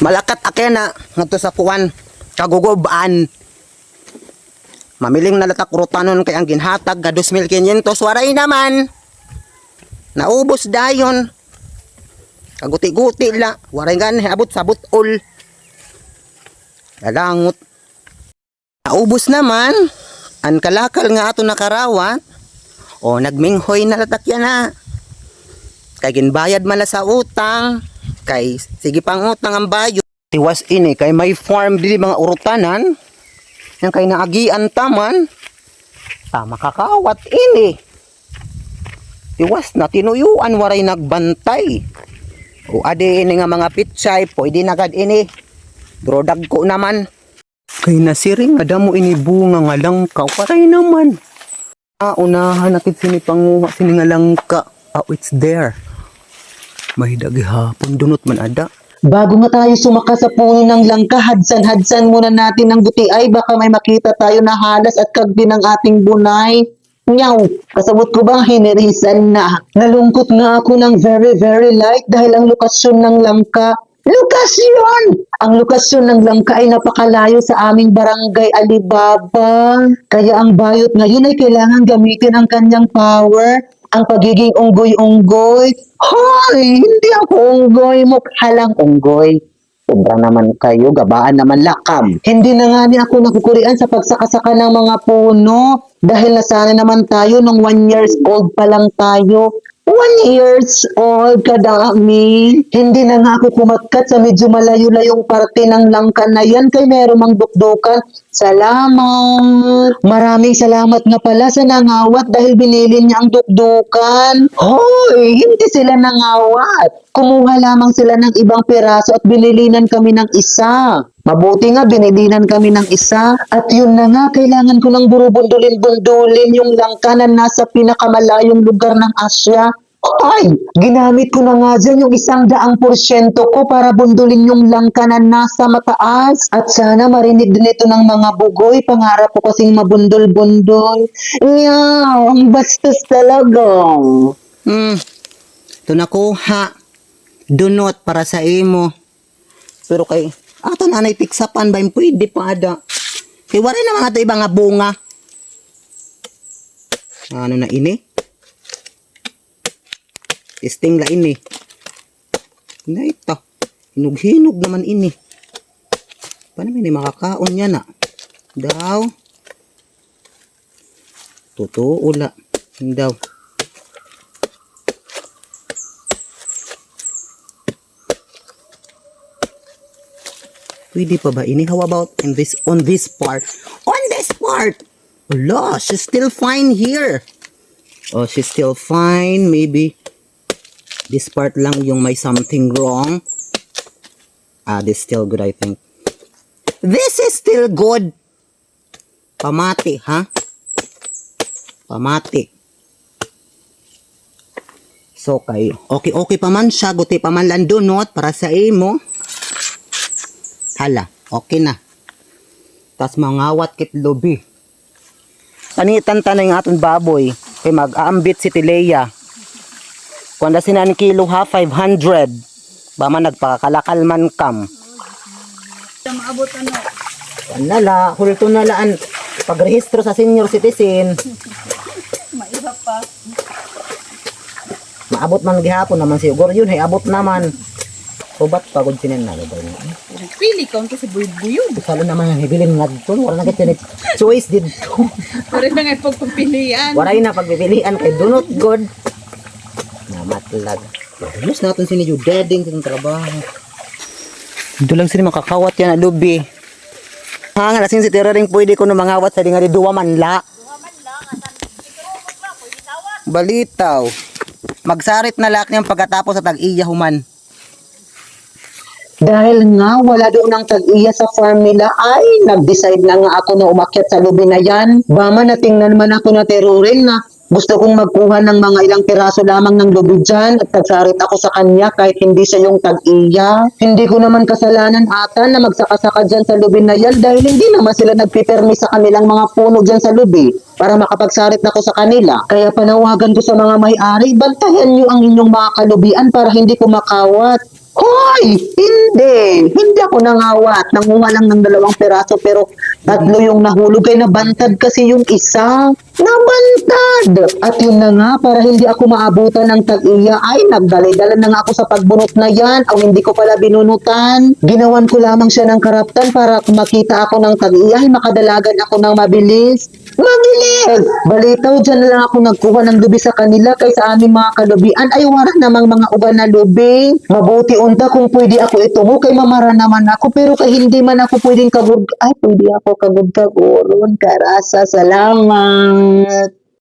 Malakat akyana ngadto sa kuwan kagugubaan. Mamiling nalatak rutanon kay ang ginhatag ka 2,500 waray naman. Naubos dayon. Kaguti-guti la, waray gan abot sa butol. Dalangot. Naubos naman ang kalakal nga ato nakarawat. O nagminghoy na latak yan ha. Kay ginbayad man la sa utang. Kay sige pang utang ang bayo. Tiwas ini kay may farm dili mga urutanan. Yang kay naagian taman. Makakawat ini. Tiwas na tinuyuan waray nagbantay. O adi ini nga mga pitsay pwede nagad ini. Brodag ko naman. Kay nasiring nga damo ini bunga nga langka waray naman. Unahan natin sinipanguha sini nga langka. It's there. May dagihapon dunot man ada. Bago nga tayo sumaka sa puno ng langka, hadsan-hadsan muna natin ng butiay. Baka may makita tayo na halas at kagbi ng ating bunay. Nyaw, kasabot ko bang hinirisan na? Nalungkot nga ako ng very very light dahil ang lokasyon ng langka. Lokasyon! Ang lokasyon ng langka ay napakalayo sa aming barangay Alibaba. Kaya ang bayot ngayon ay kailangan gamitin ang kanyang power. Ang pagiging unggoy-unggoy. Hoy! Hindi ako unggoy. Mukha lang unggoy. Sobra naman kayo. Gabaan naman lakam. Hindi na nga ni ako nakukurian sa pagsakasaka ng mga puno. Dahil nasanay naman tayo nung 1 years old pa lang tayo. 1 years old, kadami. Hindi na nga ako kumatkat sa medyo malayo-layong parte ng langka na yan kay meron mang dukdukan. Salamat! Maraming salamat nga pala sa nangawat dahil binili niya ang dukdukan. Hoy! Hindi sila nangawat. Kumuha lamang sila ng ibang piraso at binilinan kami ng isa. Mabuti nga binilinan kami ng isa. At yun na nga, kailangan ko ng burubundulin-bundulin yung langka na nasa pinakamalayong lugar ng Asya. Ay, ginamit ko na nga dyan yung 100% ko para bundulin yung langka na nasa mataas. At sana marinig din ito ng mga bugoy. Pangarap ko kasing mabundol-bundol. Yaw, ang bastos talaga. Ito nakuha. Dunot para sa imo. Pero kay ato nanay piksapan ba yung pwede pa ada. Kay wala na mga ito ibang nga bunga. Ano na ini? Testing la ini. Na ito. Hinug-hinug naman ini. Paano may makakaon yan na? Daw. Totoo la. Daw. Pwede pa ba ini? How about on this part? On this part! Wala, she's still fine here. Oh, she's still fine. Maybe this part lang yung may something wrong. This is still good, I think. This is still good. Pamati, ha? Pamati. So, okay pa man siya. Guti pa man lang dunot para sa imo. Hala, okay na. Tas mangawat kit lobi. Panitan ta na yung aton baboy. Kay mag-aambit si Tileya. Kung sinan kilo ha, 500. Ba man nagpakakalakal man kam. Maabot ano? Nala, hulto nalaan. Pagrehistro sa senior citizen. Maihap pa. Maabot man gihapon naman si Ugor yun. Hey, abot naman. Ubat pagod sinin na. Pili ka kasi buyog-buyog. Salo naman yung hibilin nga dito. Wala na kita choice dito. Pero na nga pagpapilian. Waray na pagpipilian kay dunot god. Namatlag. Ayos natin sinidyo dading sa trabaho. Ito lang sila makakawat yan na lubi. Nga nasin si Tiraring pwede ko na mangawat sa di nga di duwa man la. Balitaw. Magsarit na lak niyang pagkatapos sa tag-iya human. Dahil nga wala doon ang tag-iya sa farm nila ay nag-decide na nga ako na umakyat sa lubi na yan. Bama natingnan man ako na terurin na gusto kong magkuha ng mga ilang piraso lamang ng lubi dyan at nagsarit ako sa kanya kahit hindi siya yung tag-iya. Hindi ko naman kasalanan ata na magsakasaka dyan sa lubi na yan dahil hindi naman sila nagpipermi sa kanilang mga puno dyan sa lubi para makapagsarit ako sa kanila. Kaya panawagan ko sa mga may-ari, bantayan nyo ang inyong mga kalubian para hindi kumakawat. Hoy! Hindi! din. Hindi ako nangawat. Nanguha lang ng 2 piraso pero 3 yung nahulog. Kaya nabantad kasi yung isa. Nabantad! At yun na nga, para hindi ako maabutan ng tag-iya, ay nagdalay-dala na nga ako sa pagbunot na yan. Ang hindi ko pala binunutan. Ginawan ko lamang siya ng karaptan para kung makita ako ng tag-iya, ay makadalagan ako ng mabilis. Mabilis! Balitaw, dyan na lang ako nagkuha ng lubi sa kanila kaysa aming mga kalubian. Ay, wala namang mga uban na lubi. Mabuti unta kung pwede ako itungo kay mamara naman ako. Pero kay hindi man ako pwedeng kagud... Ay, pwede ako kagud-kaguron. Karasa, salamat.